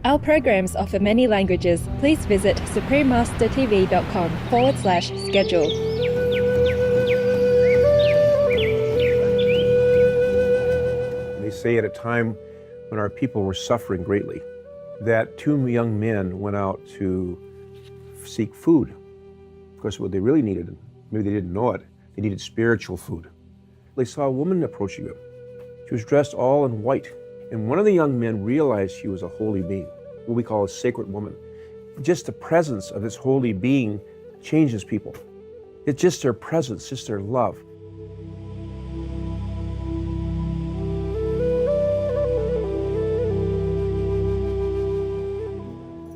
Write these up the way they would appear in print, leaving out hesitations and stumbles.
Our programs offer many languages. Please visit suprememastertv.com/schedule. They say at a time when our people were suffering greatly, that two young men went out to seek food. Of course, what they really needed, maybe they didn't know it, they needed spiritual food. They saw a woman approaching them. She was dressed all in white. And one of the young men realized she was a holy being, what we call a sacred woman. Just the presence of this holy being changes people. It's just their presence, just their love.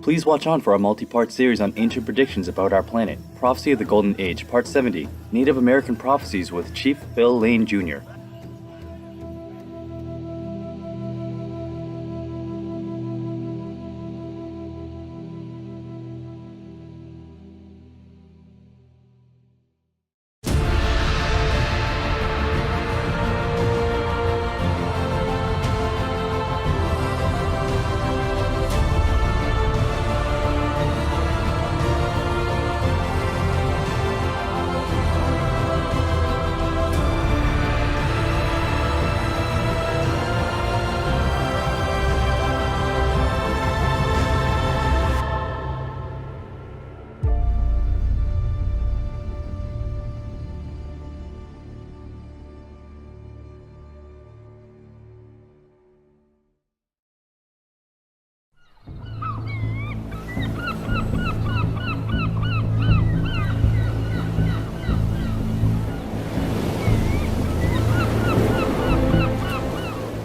Please watch on for our multi-part series on ancient predictions about our planet, Prophecy of the Golden Age, Part 70, Native American Prophecies with Chief Phil Lane Jr.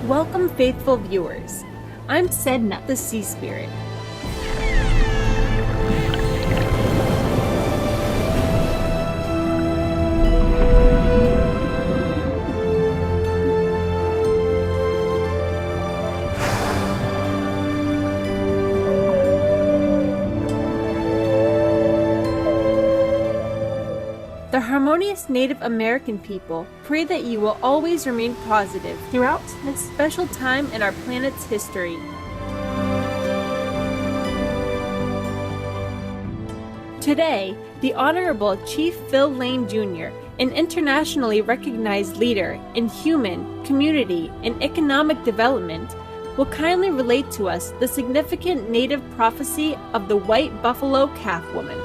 Welcome, faithful viewers. I'm Sedna, the Sea Spirit. The harmonious Native American people pray that you will always remain positive throughout this special time in our planet's history. Today, the Honorable Chief Phil Lane Jr., an internationally recognized leader in human, community, and economic development, will kindly relate to us the significant Native prophecy of the White Buffalo Calf Woman.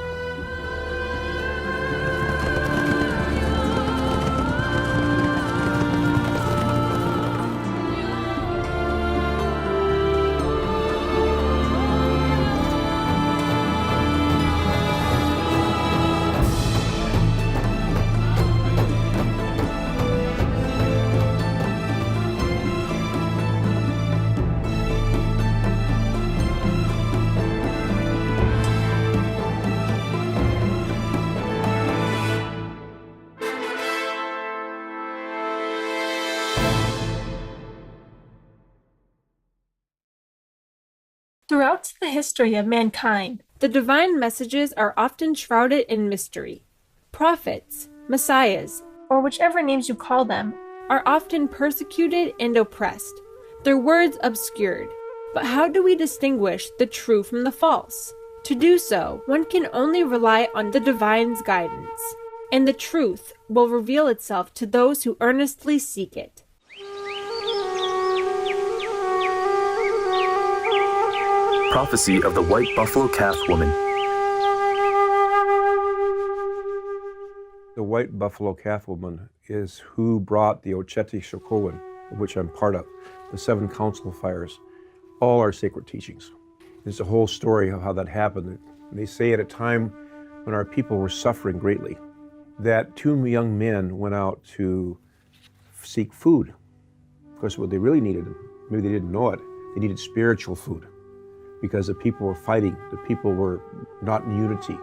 Throughout the history of mankind, the divine messages are often shrouded in mystery. Prophets, messiahs, or whichever names you call them, are often persecuted and oppressed, their words obscured. But how do we distinguish the true from the false? To do so, one can only rely on the divine's guidance, and the truth will reveal itself to those who earnestly seek it. Prophecy of the White Buffalo Calf Woman. The White Buffalo Calf Woman is who brought the Ocheti Shokowin, of which I'm part of, the 7 council fires, all our sacred teachings. There's a whole story of how that happened. They say at a time when our people were suffering greatly, that 2 young men went out to seek food. Of course, what they really needed, maybe they didn't know it, they needed spiritual food, because the people were fighting, the people were not in unity.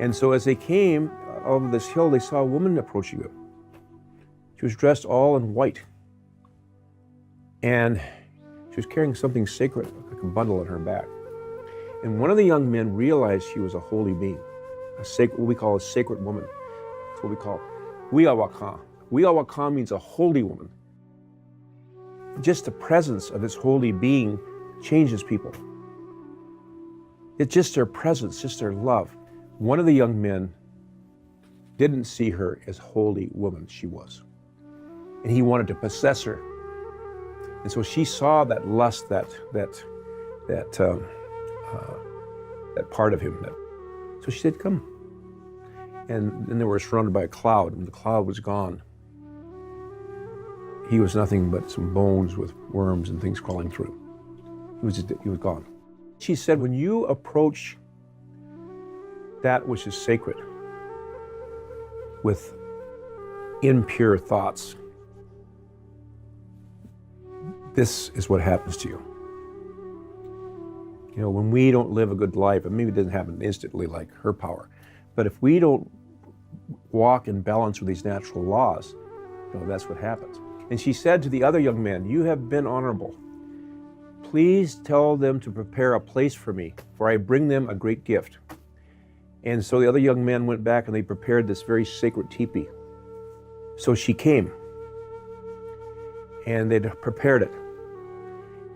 And so as they came over this hill, they saw a woman approaching them. She was dressed all in white. And she was carrying something sacred, like a bundle on her back. And one of the young men realized she was a holy being, what we call a sacred woman. That's what we call Wiawaka. Wiawaka means a holy woman. Just the presence of this holy being changes people. It's just their presence, just their love. One of the young men didn't see her as holy woman she was, and he wanted to possess her. And so she saw that lust, that part of him. So she said, "Come." And then they were surrounded by a cloud, and the cloud was gone. He was nothing but some bones with worms and things crawling through. He was gone. She said, when you approach that which is sacred with impure thoughts, this is what happens to you. You know, when we don't live a good life, and maybe it doesn't happen instantly like her power, but if we don't walk in balance with these natural laws, you know, that's what happens. And she said to the other young men, "You have been honorable. Please tell them to prepare a place for me, for I bring them a great gift." And so the other young men went back and they prepared this very sacred teepee. So she came and they'd prepared it.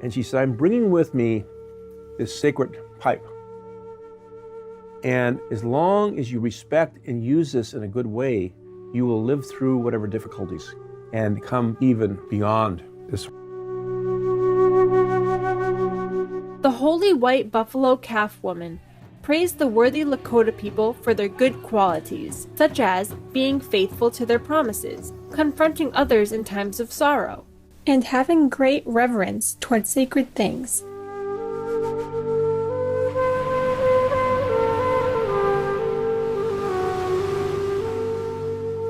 And she said, "I'm bringing with me this sacred pipe. And as long as you respect and use this in a good way, you will live through whatever difficulties and come even beyond this." The holy white buffalo calf woman praised the worthy Lakota people for their good qualities, such as being faithful to their promises, confronting others in times of sorrow, and having great reverence toward sacred things.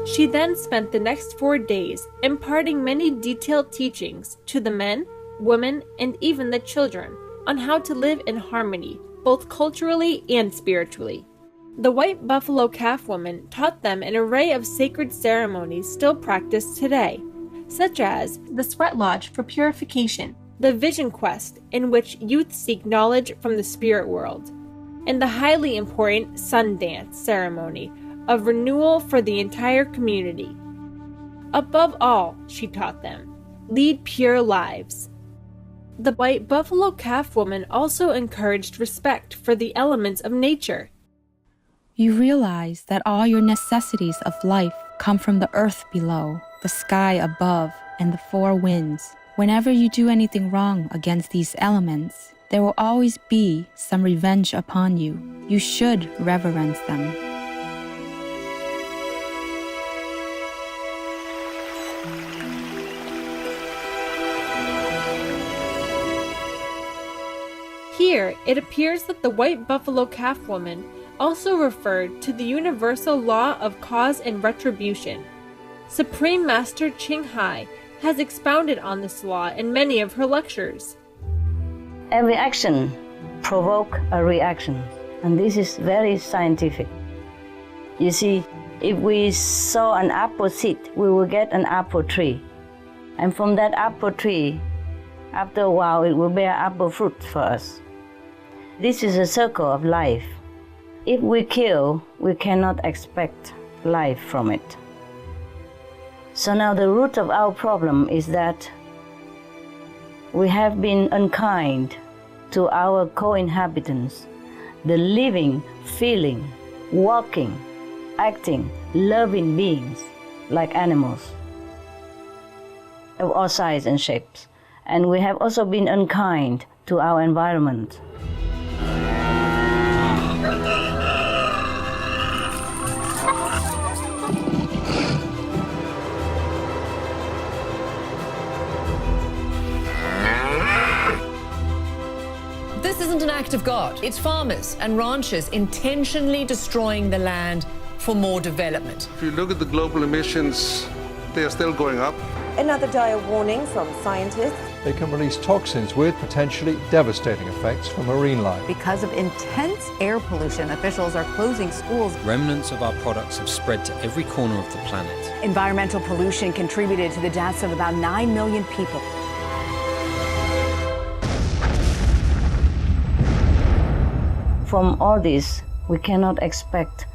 She then spent the next 4 days imparting many detailed teachings to the men, women, and even the children on how to live in harmony, both culturally and spiritually. The white buffalo calf woman taught them an array of sacred ceremonies still practiced today, such as the sweat lodge for purification, the vision quest in which youth seek knowledge from the spirit world, and the highly important sun dance ceremony of renewal for the entire community. Above all, she taught them, lead pure lives. The white buffalo calf woman also encouraged respect for the elements of nature. You realize that all your necessities of life come from the earth below, the sky above, and the four winds. Whenever you do anything wrong against these elements, there will always be some revenge upon you. You should reverence them. Here, it appears that the white buffalo calf woman also referred to the universal law of cause and retribution. Supreme Master Ching Hai has expounded on this law in many of her lectures. Every action provokes a reaction, and this is very scientific. You see, if we sow an apple seed, we will get an apple tree. And from that apple tree, after a while, it will bear apple fruit for us. This is a circle of life. If we kill, we cannot expect life from it. So now the root of our problem is that we have been unkind to our co-inhabitants, the living, feeling, walking, acting, loving beings like animals of all sizes and shapes. And we have also been unkind to our environment. This isn't an act of God. It's farmers and ranchers intentionally destroying the land for more development. If you look at the global emissions, they are still going up. Another dire warning from scientists. They can release toxins with potentially devastating effects for marine life. Because of intense air pollution, officials are closing schools. Remnants of our products have spread to every corner of the planet. Environmental pollution contributed to the deaths of about 9 million people. From all this, we cannot expect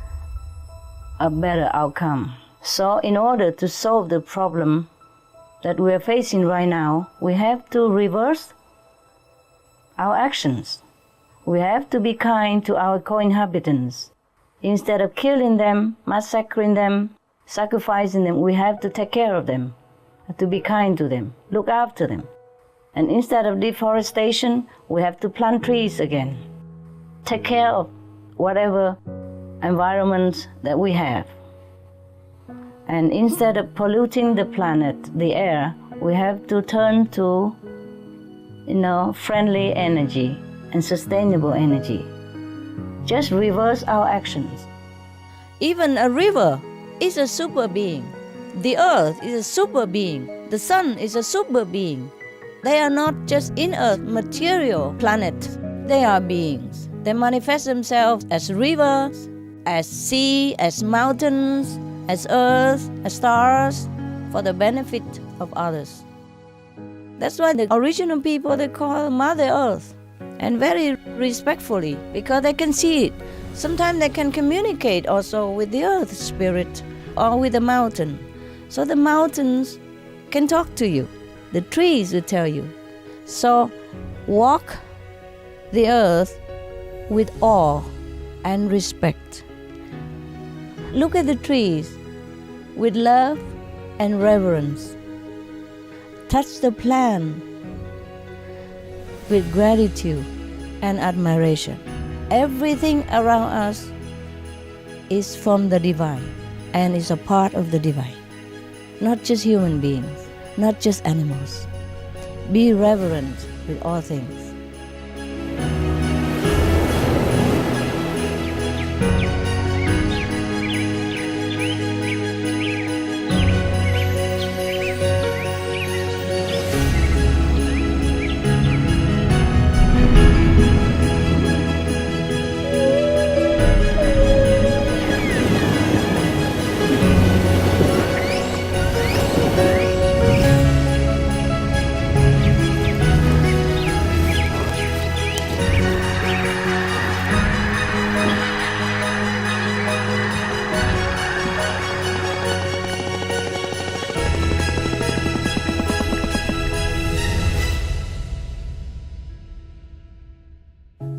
a better outcome. So in order to solve the problem that we are facing right now, we have to reverse our actions. We have to be kind to our co-inhabitants. Instead of killing them, massacring them, sacrificing them, we have to take care of them, to be kind to them, look after them. And instead of deforestation, we have to plant trees again. Take care of whatever environment that we have. And instead of polluting the planet, the air, we have to turn to, friendly energy and sustainable energy. Just reverse our actions. Even a river is a super being. The earth is a super being. The sun is a super being. They are not just inert material planets. They are beings. They manifest themselves as rivers, as sea, as mountains, as earth, as stars, for the benefit of others. That's why the original people, they call Mother Earth, and very respectfully, because they can see it. Sometimes they can communicate also with the earth spirit or with the mountain. So the mountains can talk to you. The trees will tell you. So walk the earth with awe and respect. Look at the trees with love and reverence. Touch the plant with gratitude and admiration. Everything around us is from the divine and is a part of the divine. Not just human beings, not just animals. Be reverent with all things.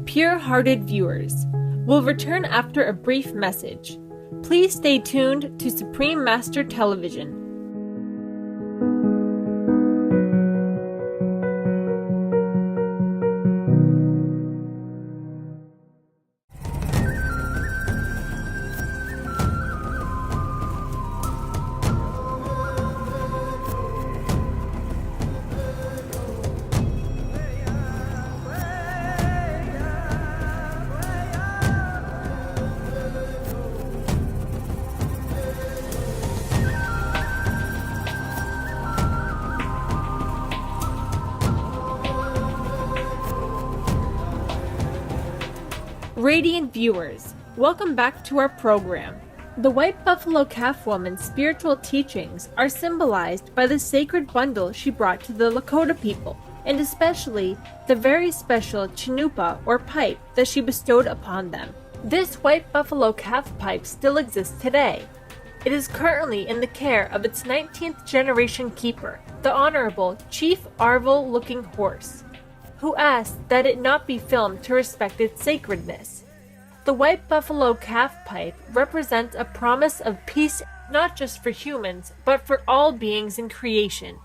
Pure-hearted viewers, we'll return after a brief message. Please stay tuned to Supreme Master Television. Radiant viewers, welcome back to our program. The White Buffalo Calf Woman's spiritual teachings are symbolized by the sacred bundle she brought to the Lakota people, and especially the very special chinupa or pipe that she bestowed upon them. This White Buffalo Calf pipe still exists today. It is currently in the care of its 19th generation keeper, the Honorable Chief Arvil Looking Horse, who asked that it not be filmed to respect its sacredness. The White Buffalo Calf Pipe represents a promise of peace not just for humans, but for all beings in creation.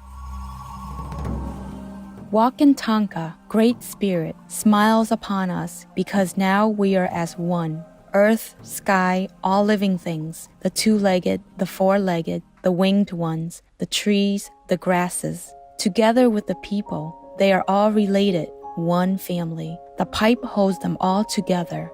Wakantanka, Great Spirit, smiles upon us because now we are as one. Earth, sky, all living things, the two-legged, the four-legged, the winged ones, the trees, the grasses. Together with the people, they are all related, one family. The pipe holds them all together.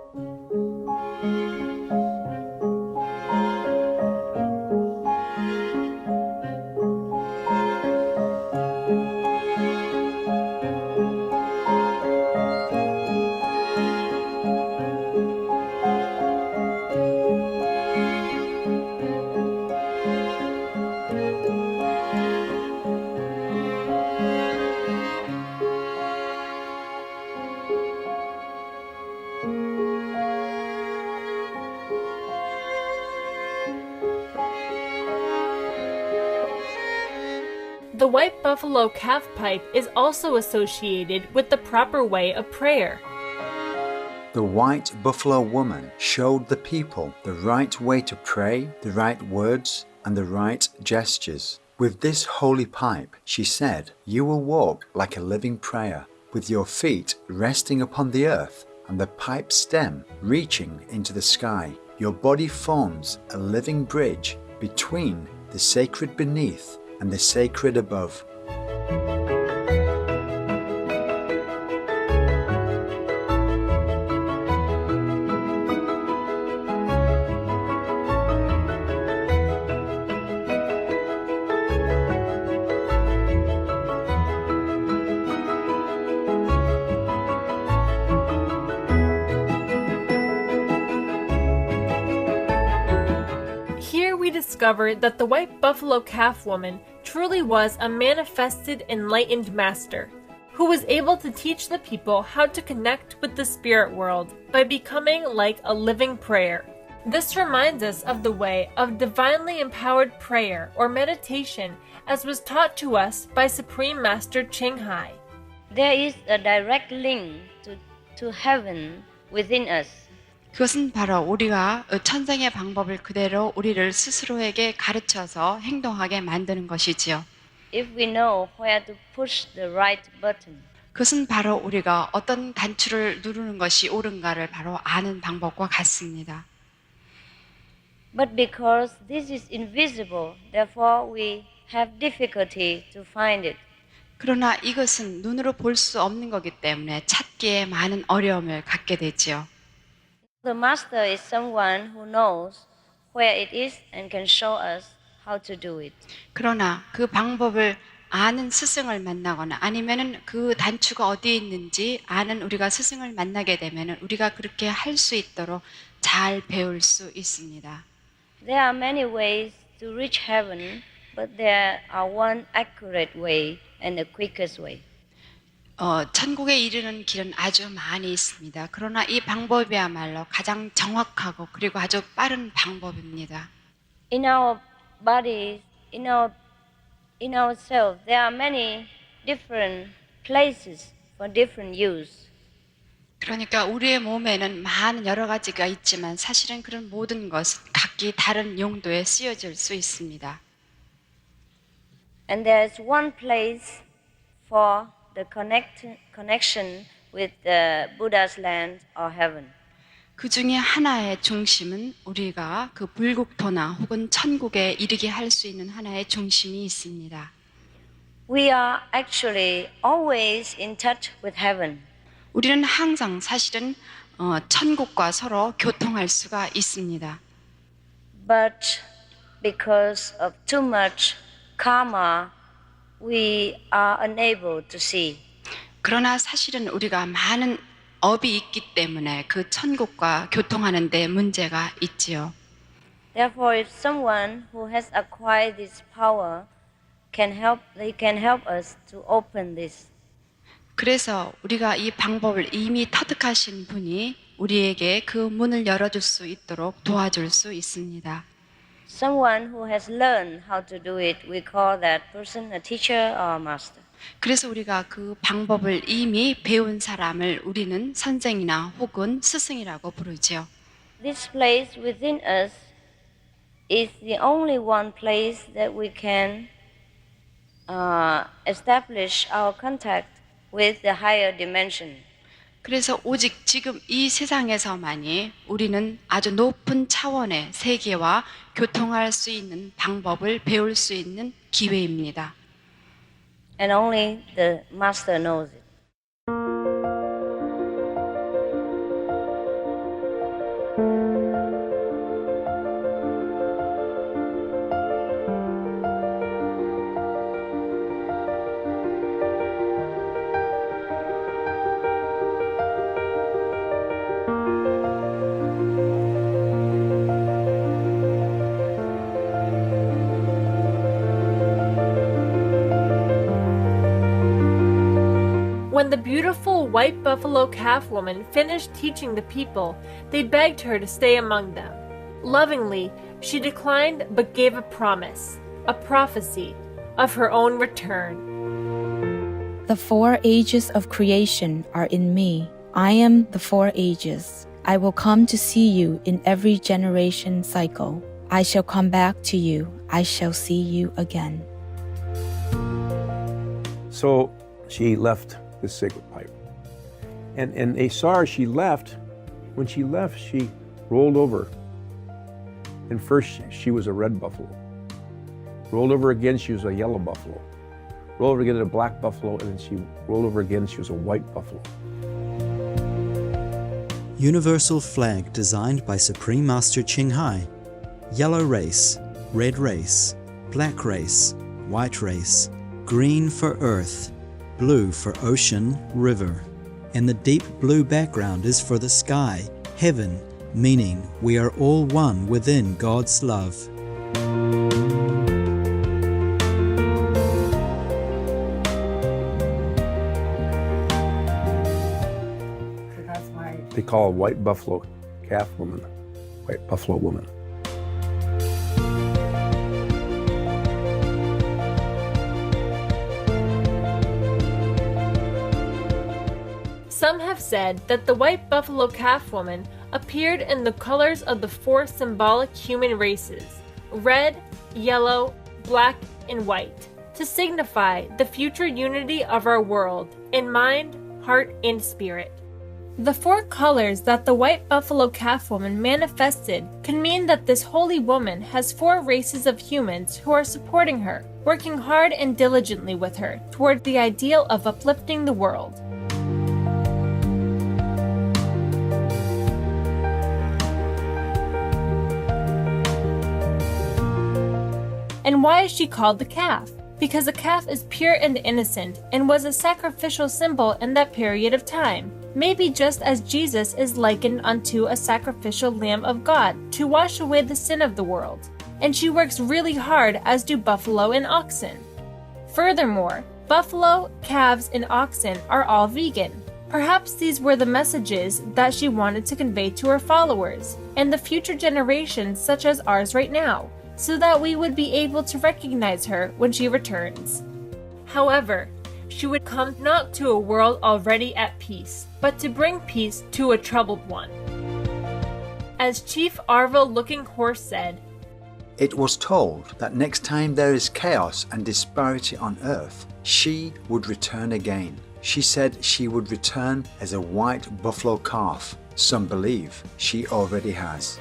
The White Buffalo Calf Pipe is also associated with the proper way of prayer. The white buffalo woman showed the people the right way to pray, the right words, and the right gestures. With this holy pipe, she said, you will walk like a living prayer, with your feet resting upon the earth and the pipe stem reaching into the sky. Your body forms a living bridge between the sacred beneath and the sacred above. Here we discover that the white buffalo calf woman truly was a manifested enlightened master, who was able to teach the people how to connect with the spirit world by becoming like a living prayer. This reminds us of the way of divinely empowered prayer or meditation as was taught to us by Supreme Master Ching Hai. There is a direct link to heaven within us. 그것은 바로 우리가 천상의 방법을 그대로 우리를 스스로에게 가르쳐서 행동하게 만드는 것이지요. If we know where to push the right button. 그것은 바로 우리가 어떤 단추를 누르는 것이 옳은가를 바로 아는 방법과 같습니다. But because this is invisible, therefore we have difficulty to find it. 그러나 이것은 눈으로 볼 수 없는 거기 때문에 찾기에 많은 어려움을 갖게 되지요. The master is someone who knows where it is and can show us how to do it. 그러나 그 방법을 아는 스승을 만나거나 아니면은 그 단추가 어디에 있는지 아는 우리가 스승을 만나게 되면은 우리가 그렇게 할 수 있도록 잘 배울 수 있습니다. There are many ways to reach heaven, but there are one accurate way and the quickest way. 천국에 이르는 길은 아주 많이 있습니다. 그러나 이 방법이야말로 가장 정확하고 그리고 아주 빠른 방법입니다. In our bodies, in ourselves, there are many different places for different use. 그러니까 우리의 몸에는 많은 여러 가지가 있지만 사실은 그런 모든 것은 각기 다른 용도에 쓰여질 수 있습니다. And there is one place for the connection with the Buddha's land or heaven. 그 중에 하나의 중심은 우리가 그 불국토나 혹은 천국에 이르게 할 수 있는 하나의 중심이 있습니다. We are actually always in touch with heaven. 우리는 항상 사실은 천국과 서로 교통할 수가 있습니다. But because of too much karma, we are unable to see. 그러나 사실은 우리가 많은 업이 있기 때문에 그 천국과 교통하는 데 문제가 있지요. Therefore, if someone who has acquired this power they can help us to open this. 그래서 우리가 이 방법을 이미 터득하신 분이 우리에게 그 문을 열어줄 수 있도록 도와줄 수 있습니다. Someone who has learned how to do it, we call that person a teacher or a master. 그래서 우리가 그 방법을 이미 배운 사람을 우리는 선생이나 혹은 스승이라고 부르죠. This place within us is the only one place that we can establish our contact with the higher dimension. 그래서 오직 지금 이 세상에서만이 우리는 아주 높은 차원의 세계와 교통할 수 있는 방법을 배울 수 있는 기회입니다. And only the master knows it. When the beautiful white buffalo calf woman finished teaching the people, they begged her to stay among them. Lovingly, she declined but gave a promise, a prophecy, of her own return. The 4 ages of creation are in me. I am the 4 ages. I will come to see you in every generation cycle. I shall come back to you. I shall see you again. So she left the sacred pipe. And they saw her, she left. When she left, she rolled over. And first she was a red buffalo. Rolled over again, she was a yellow buffalo. Rolled over again, a black buffalo, and then she rolled over again, she was a white buffalo. Universal flag designed by Supreme Master Ching Hai. Yellow race, red race, black race, white race, green for earth, blue for ocean, river. And the deep blue background is for the sky, heaven, meaning we are all one within God's love. They call a white buffalo calf woman, white buffalo woman. Some have said that the white buffalo calf woman appeared in the colors of the 4 symbolic human races, red, yellow, black, and white, to signify the future unity of our world in mind, heart, and spirit. The 4 colors that the white buffalo calf woman manifested can mean that this holy woman has 4 races of humans who are supporting her, working hard and diligently with her toward the ideal of uplifting the world. And why is she called the calf? Because a calf is pure and innocent and was a sacrificial symbol in that period of time. Maybe just as Jesus is likened unto a sacrificial lamb of God to wash away the sin of the world. And she works really hard, as do buffalo and oxen. Furthermore, buffalo, calves, and oxen are all vegan. Perhaps these were the messages that she wanted to convey to her followers and the future generations such as ours right now, so that we would be able to recognize her when she returns. However, she would come not to a world already at peace, but to bring peace to a troubled one. As Chief Arvil Looking Horse said, "It was told that next time there is chaos and disparity on earth, she would return again. She said she would return as a white buffalo calf. Some believe she already has."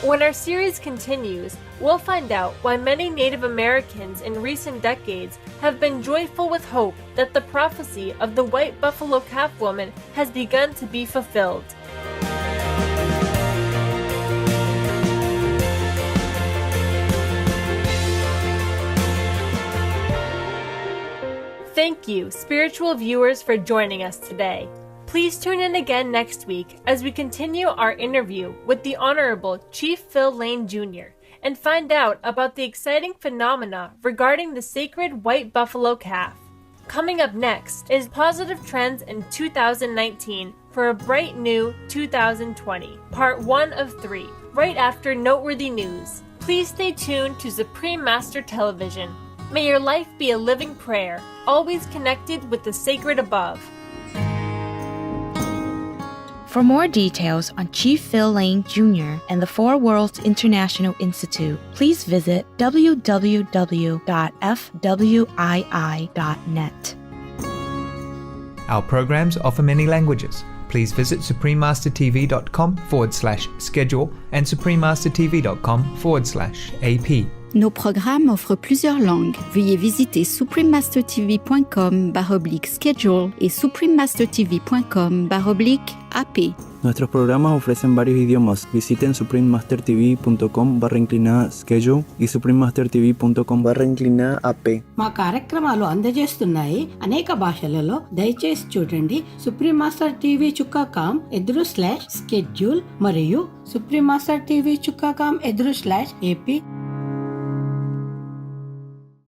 When our series continues, we'll find out why many Native Americans in recent decades have been joyful with hope that the prophecy of the white buffalo calf woman has begun to be fulfilled. Thank you, spiritual viewers, for joining us today. Please tune in again next week as we continue our interview with the Honorable Chief Phil Lane Jr. and find out about the exciting phenomena regarding the sacred white buffalo calf. Coming up next is Positive Trends in 2019 for a bright new 2020, part 1 of 3, right after Noteworthy News. Please stay tuned to Supreme Master Television. May your life be a living prayer, always connected with the sacred above. For more details on Chief Phil Lane Jr. and the Four Worlds International Institute, please visit www.fwii.net. Our programs offer many languages. Please visit suprememastertv.com/schedule and suprememastertv.com/AP. Nos programmes offrent plusieurs langues. Veuillez visiter suprememastertv.com/schedule et suprememastertv.com/AP. Nuestros programas ofrecen varios idiomas. Visiten suprememastertv.com/schedule y suprememastertv.com/AP. మా కార్యక్రమాలు అందజేస్తున్నాయి అనేక భాషలలో. దయచేసి చూడండి suprememastertv.com/schedule మరియు suprememastertv.com/AP.